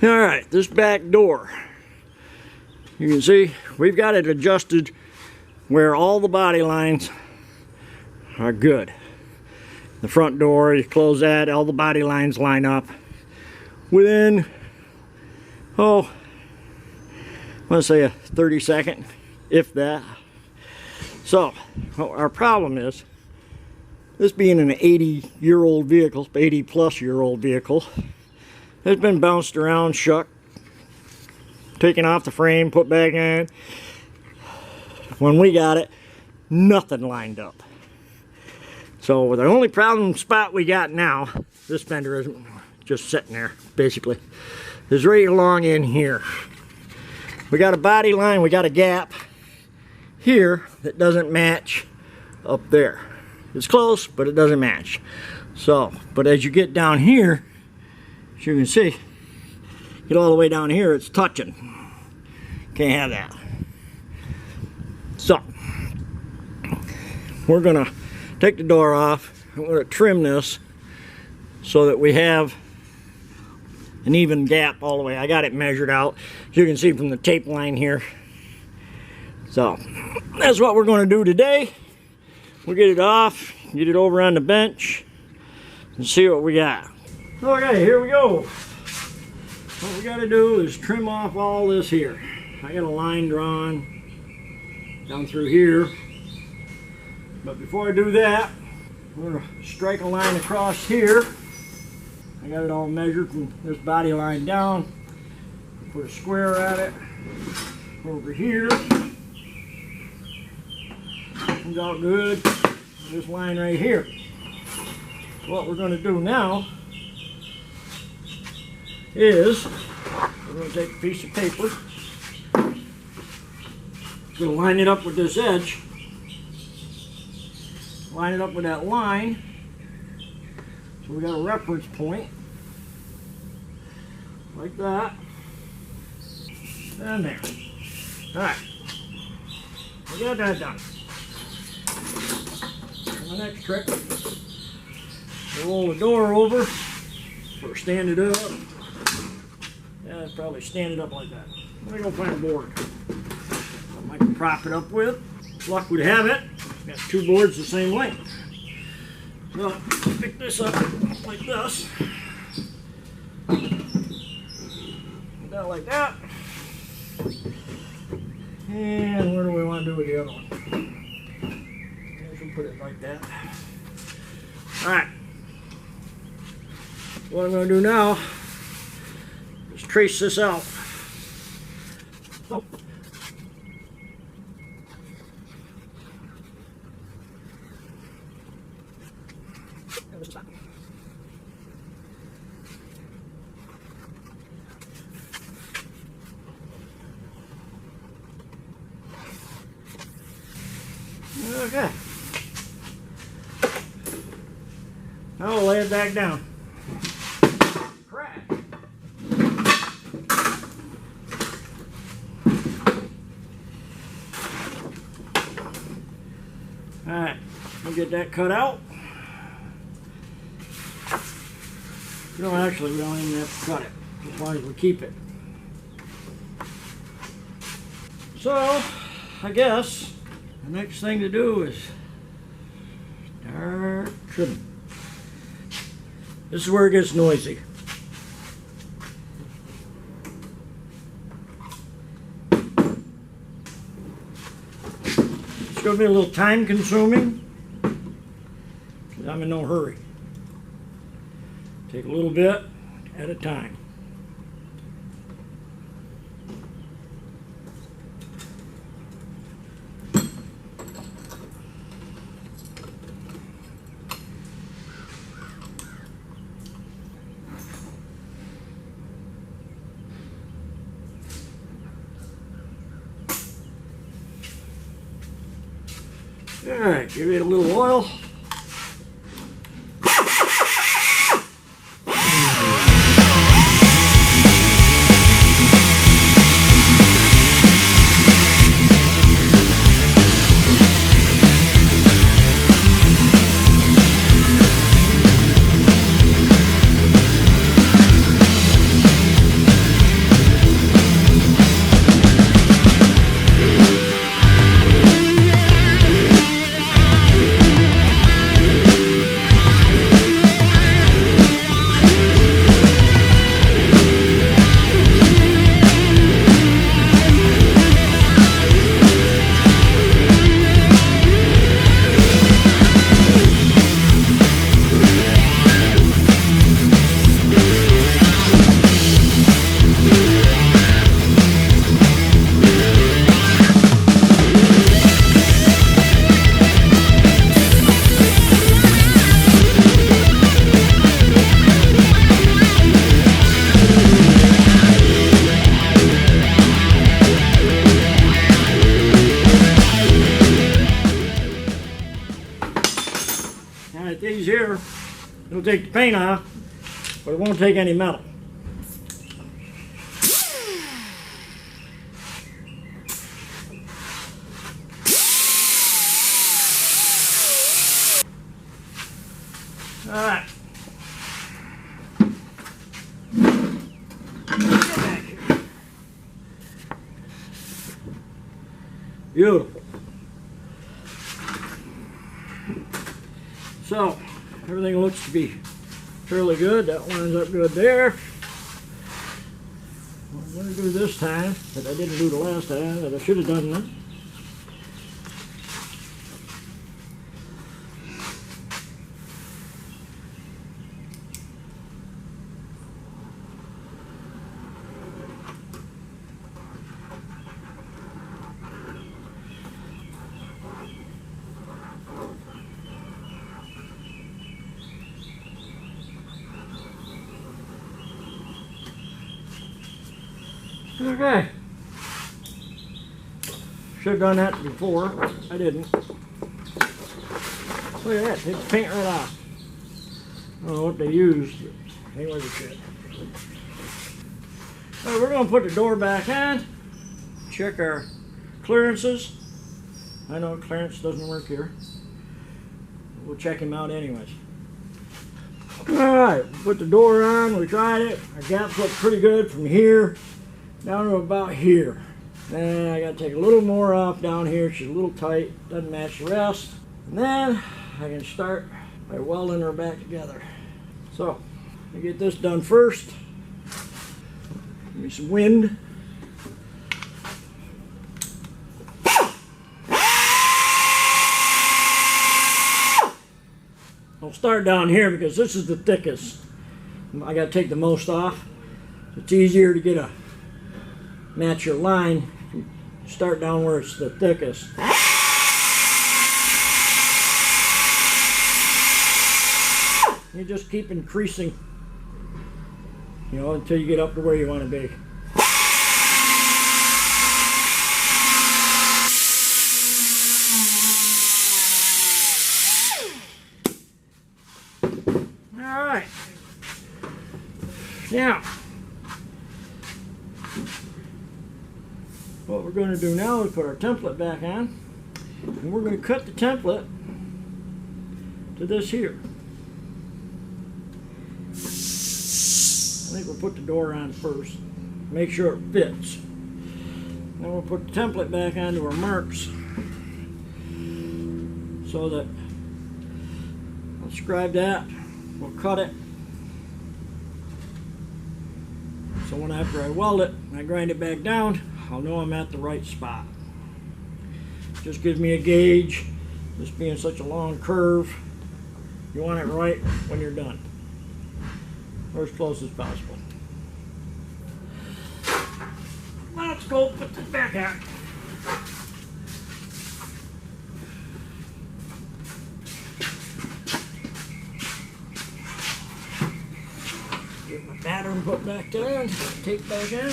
Alright, this back door, you can see we've got it adjusted where all the body lines are good. The front door, you close that, all the body lines line up within, oh, I want to say a 30-second, if that. So, our problem is, this being an 80-year-old vehicle, 80-plus-year-old vehicle, it's been bounced around, shook, taken off the frame, put back in. When we got it, nothing lined up. So the only problem spot we got now, this fender is just sitting there, basically, is right along in here. We got a body line, we got a gap here that doesn't match up there. It's close, but it doesn't match. So, but as you get down here, as you can see, get all the way down here, it's touching. Can't have that. So, we're gonna take the door off. I'm gonna trim this so that we have an even gap all the way. I got it measured out, as you can see from the tape line here. So, that's what we're gonna do today. We'll get it off, get it over on the bench, and see what we got. Okay, here we go. What we gotta do is trim off all this here. I got a line drawn down through here. But before I do that, we're gonna strike a line across here. I got it all measured from this body line down. Put a square at it. Over here. Comes out good. This line right here. So what we're gonna do now is we're going to take a piece of paper, going to line it up with this edge, line it up with that line, so we got a reference point, like that, and there. Alright, we got that done. And the next trick, we'll roll the door over, or stand it up. Yeah, probably stand it up like that. I'm gonna go find a board. Something I can prop it up with. Luck would have it, got two boards the same length. So, pick this up like this. Put that like that. And where do we want to do with the other one? I can put it like that. Alright. What I'm going to do now is trace this out. Oh. Okay. Now we'll lay it back down. Alright, we'll get that cut out. No, actually, we don't even have to cut it, as long as we keep it. So, I guess the next thing to do is start trimming. This is where it gets noisy. It's going to be a little time consuming, because I'm in no hurry. Take a little bit at a time. Alright, give it a little oil. these here, it'll take the paint off, but it won't take any metal. All right. Get back here. Beautiful. So, everything looks to be fairly good. That lines up good there. What I'm going to do this time, that I didn't do the last time, that I should have done this. Okay. Should have done that before. I didn't. Look at that. Takes the paint right off. I don't know what they used. Anyway, they should. Alright, we're going to put the door back on. Check our clearances. I know clearance doesn't work here. We'll check him out anyways. Alright, put the door on. We tried it. Our gaps look pretty good from here down to about here. And I gotta take a little more off down here. She's a little tight, doesn't match the rest. And then I can start by welding her back together. So, I get this done first. Give me some wind. I'll start down here because this is the thickest. I gotta take the most off. It's easier to get a match your line. Start down where it's the thickest. You just keep increasing, you know, until you get up to where you want to be. All right. Now, what we're going to do now is put our template back on, and we're going to cut the template to this here. I think we'll put the door on first, make sure it fits. Then we'll put the template back onto our marks so that I'll scribe that, we'll cut it. So when after I weld it and I grind it back down, I'll know I'm at the right spot. Just gives me a gauge. This being such a long curve, you want it right when you're done, or as close as possible. Let's go put this back on. Get my pattern put back down, tape back on.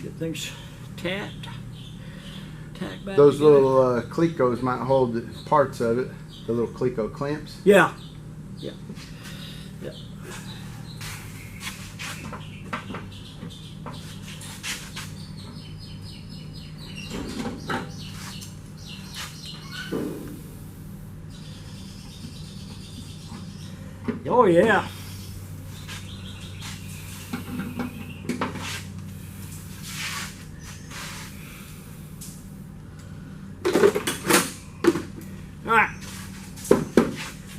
Get things tacked back. Those together. little Clecos might hold parts of it. The little Cleco clamps. Yeah. Yeah. Yeah. Oh yeah. Alright,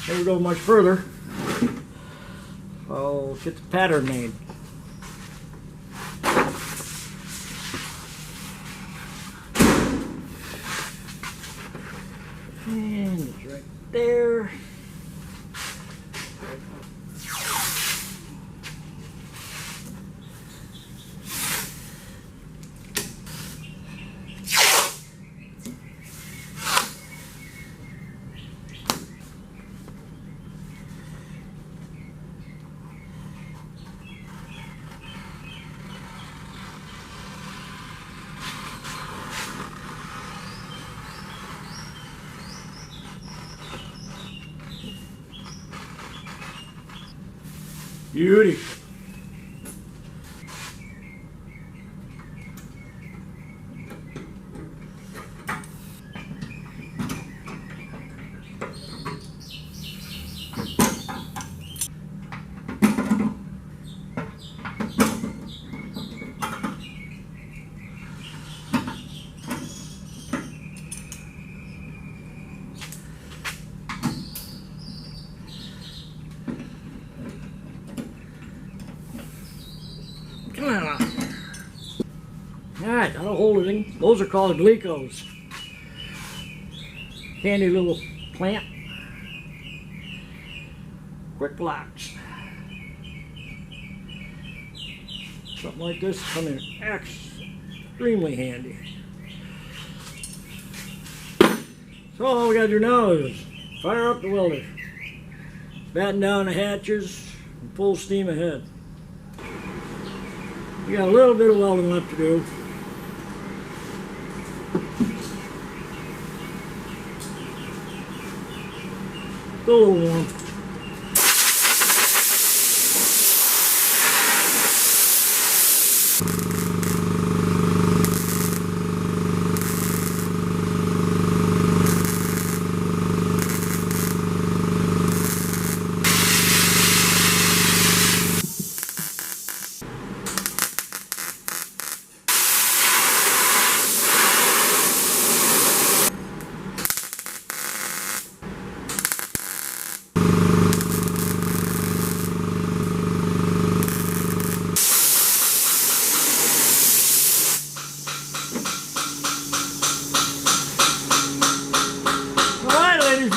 here we go much further. I'll get the pattern made. And it's right there. Beauty. Come on. Alright, that'll hold it in. Those are called glicos. Handy little plant. Quick locks. Something like this come in extremely handy. So all we gotta do now is fire up the welder. Batten down the hatches and full steam ahead. We got a little bit of welding left to do. Still a little warm.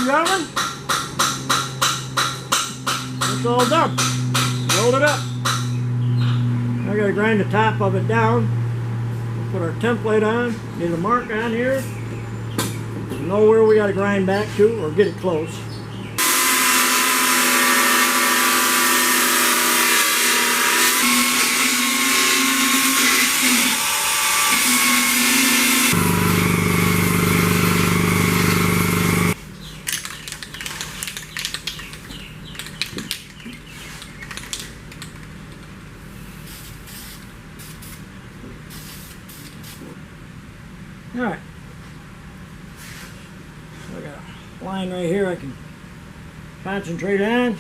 Gentlemen, it's all done. Roll it up. I gotta grind the top of it down. We'll put our template on. Need a mark on here. Know where we gotta grind back to or get it close. Alright, so I got a line right here I can concentrate on.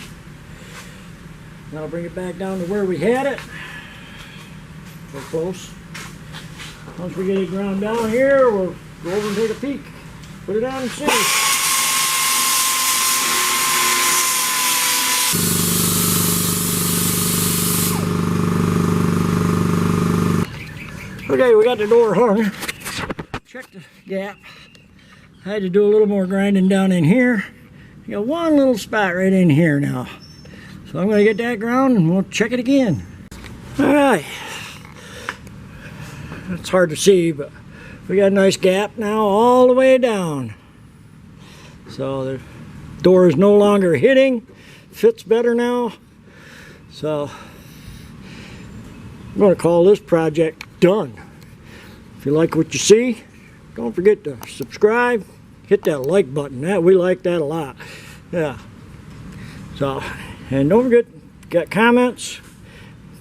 That'll bring it back down to where we had it. So close. Once we get it ground down here, we'll go over and take a peek. Put it on and see. Okay, we got the door hung. Check the gap. I had to do a little more grinding down in here. I got one little spot right in here now. So I'm going to get that ground and we'll check it again. Alright. It's hard to see, but we got a nice gap now all the way down. So the door is no longer hitting. Fits better now. So I'm going to call this project done. If you like what you see, don't forget to subscribe, hit that like button. We like that a lot. Yeah. So, and don't forget, got comments?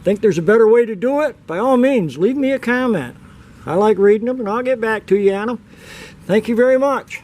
Think there's a better way to do it? By all means, leave me a comment. I like reading them and I'll get back to you on them. Thank you very much.